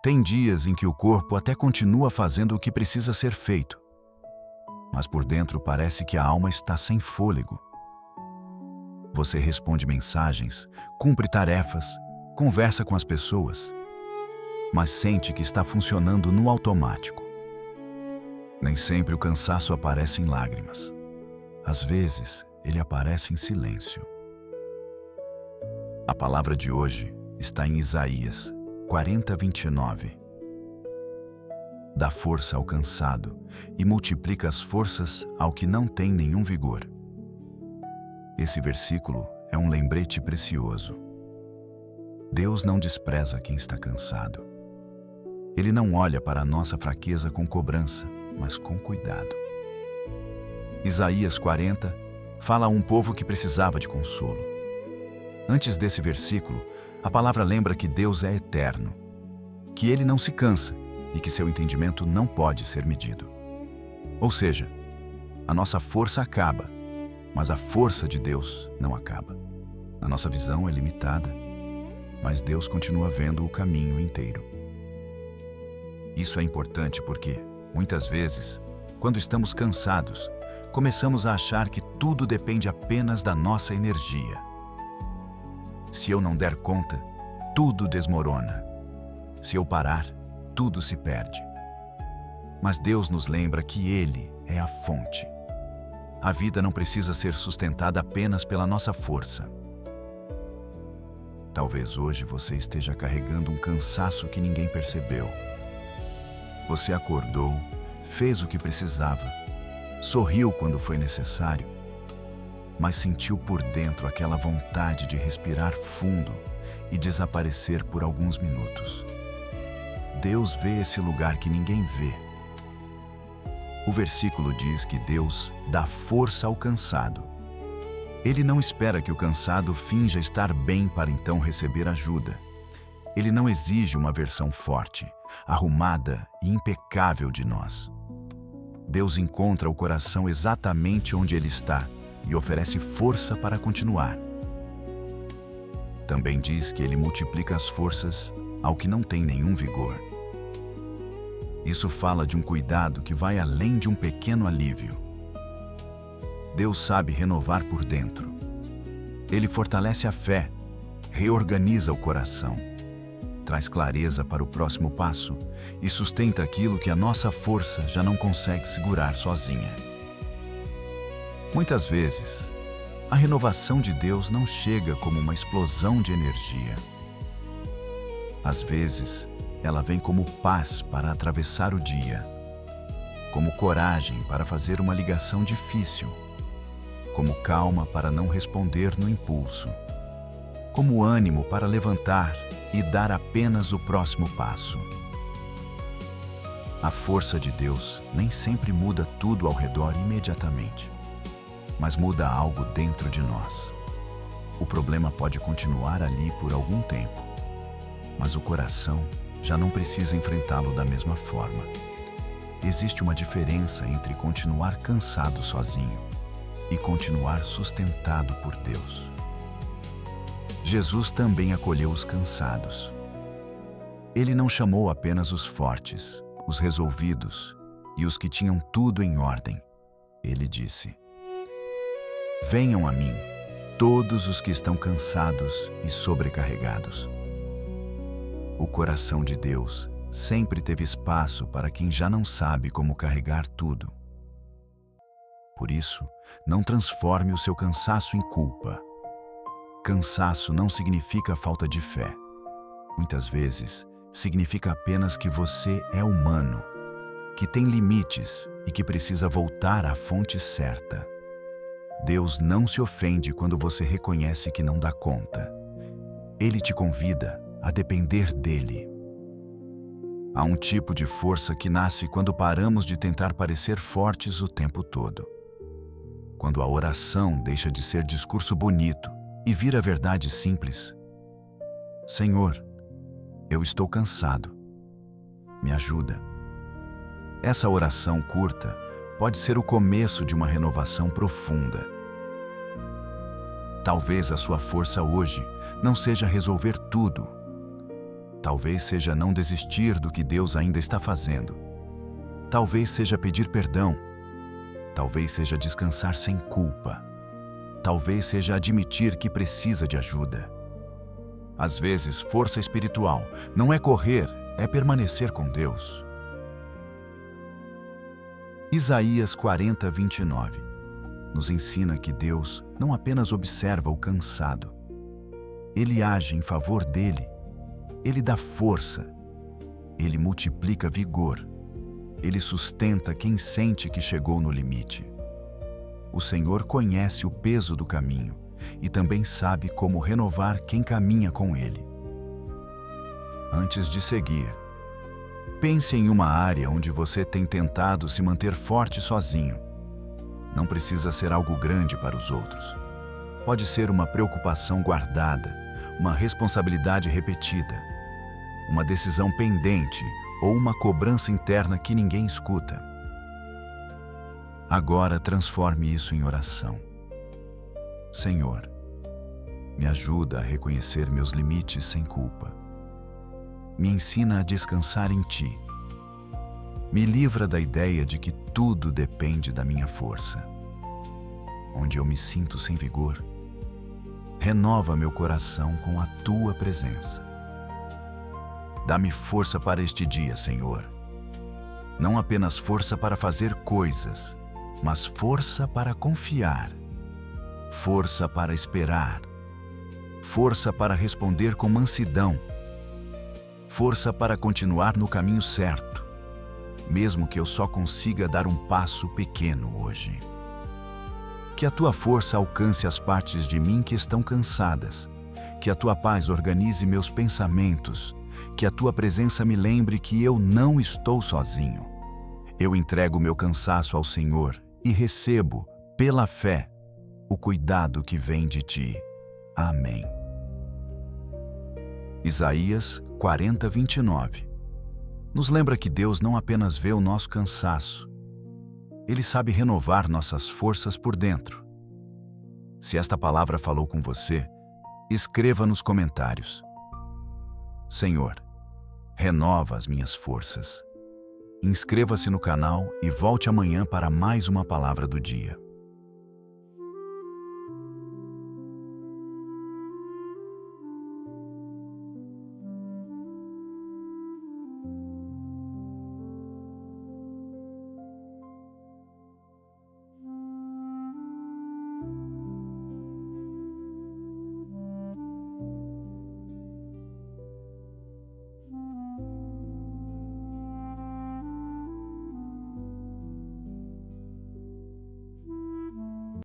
Tem dias em que o corpo até continua fazendo o que precisa ser feito, mas por dentro parece que a alma está sem fôlego. Você responde mensagens, cumpre tarefas, conversa com as pessoas, mas sente que está funcionando no automático. Nem sempre o cansaço aparece em lágrimas. Às vezes, ele aparece em silêncio. A palavra de hoje está em Isaías 40:29. Dá força ao cansado e multiplica as forças ao que não tem nenhum vigor. Esse versículo é um lembrete precioso. Deus não despreza quem está cansado. Ele não olha para a nossa fraqueza com cobrança, mas com cuidado. Isaías 40 fala a um povo que precisava de consolo. Antes desse versículo, a palavra lembra que Deus é eterno, que Ele não se cansa e que seu entendimento não pode ser medido. Ou seja, a nossa força acaba, mas a força de Deus não acaba. A nossa visão é limitada, mas Deus continua vendo o caminho inteiro. Isso é importante porque, muitas vezes, quando estamos cansados, começamos a achar que tudo depende apenas da nossa energia. Se eu não der conta, tudo desmorona. Se eu parar, tudo se perde. Mas Deus nos lembra que Ele é a fonte. A vida não precisa ser sustentada apenas pela nossa força. Talvez hoje você esteja carregando um cansaço que ninguém percebeu. Você acordou, fez o que precisava, sorriu quando foi necessário, mas sentiu por dentro aquela vontade de respirar fundo e desaparecer por alguns minutos. Deus vê esse lugar que ninguém vê. O versículo diz que Deus dá força ao cansado. Ele não espera que o cansado finja estar bem para então receber ajuda. Ele não exige uma versão forte, arrumada e impecável de nós. Deus encontra o coração exatamente onde ele está e oferece força para continuar. Também diz que ele multiplica as forças ao que não tem nenhum vigor. Isso fala de um cuidado que vai além de um pequeno alívio. Deus sabe renovar por dentro. Ele fortalece a fé, reorganiza o coração, traz clareza para o próximo passo e sustenta aquilo que a nossa força já não consegue segurar sozinha. Muitas vezes, a renovação de Deus não chega como uma explosão de energia. Às vezes, ela vem como paz para atravessar o dia, como coragem para fazer uma ligação difícil, como calma para não responder no impulso, como ânimo para levantar e dar apenas o próximo passo. A força de Deus nem sempre muda tudo ao redor imediatamente, mas muda algo dentro de nós. O problema pode continuar ali por algum tempo, mas o coração já não precisa enfrentá-lo da mesma forma. Existe uma diferença entre continuar cansado sozinho e continuar sustentado por Deus. Jesus também acolheu os cansados. Ele não chamou apenas os fortes, os resolvidos e os que tinham tudo em ordem. Ele disse: "Venham a mim, todos os que estão cansados e sobrecarregados." O coração de Deus sempre teve espaço para quem já não sabe como carregar tudo. Por isso, não transforme o seu cansaço em culpa. Cansaço não significa falta de fé. Muitas vezes, significa apenas que você é humano, que tem limites e que precisa voltar à fonte certa. Deus não se ofende quando você reconhece que não dá conta. Ele te convida a depender dele. Há um tipo de força que nasce quando paramos de tentar parecer fortes o tempo todo. Quando a oração deixa de ser discurso bonito e vira verdade simples. Senhor, eu estou cansado. Me ajuda. Essa oração curta pode ser o começo de uma renovação profunda. Talvez a sua força hoje não seja resolver tudo. Talvez seja não desistir do que Deus ainda está fazendo. Talvez seja pedir perdão. Talvez seja descansar sem culpa. Talvez seja admitir que precisa de ajuda. Às vezes, força espiritual não é correr, é permanecer com Deus. Isaías 40, 29 nos ensina que Deus não apenas observa o cansado. Ele age em favor dele. Ele dá força. Ele multiplica vigor. Ele sustenta quem sente que chegou no limite. O Senhor conhece o peso do caminho e também sabe como renovar quem caminha com Ele. Antes de seguir, pense em uma área onde você tem tentado se manter forte sozinho. Não precisa ser algo grande para os outros. Pode ser uma preocupação guardada, uma responsabilidade repetida, uma decisão pendente ou uma cobrança interna que ninguém escuta. Agora transforme isso em oração. Senhor, me ajuda a reconhecer meus limites sem culpa. Me ensina a descansar em Ti. Me livra da ideia de que tudo depende da minha força. Onde eu me sinto sem vigor, renova meu coração com a Tua presença. Dá-me força para este dia, Senhor. Não apenas força para fazer coisas, mas força para confiar, força para esperar, força para responder com mansidão, força para continuar no caminho certo, mesmo que eu só consiga dar um passo pequeno hoje. Que a Tua força alcance as partes de mim que estão cansadas, que a Tua paz organize meus pensamentos, que a Tua presença me lembre que eu não estou sozinho. Eu entrego meu cansaço ao Senhor e recebo, pela fé, o cuidado que vem de Ti. Amém. Isaías 40, 29 nos lembra que Deus não apenas vê o nosso cansaço, Ele sabe renovar nossas forças por dentro. Se esta palavra falou com você, escreva nos comentários: Senhor, renova as minhas forças. Inscreva-se no canal e volte amanhã para mais uma palavra do dia.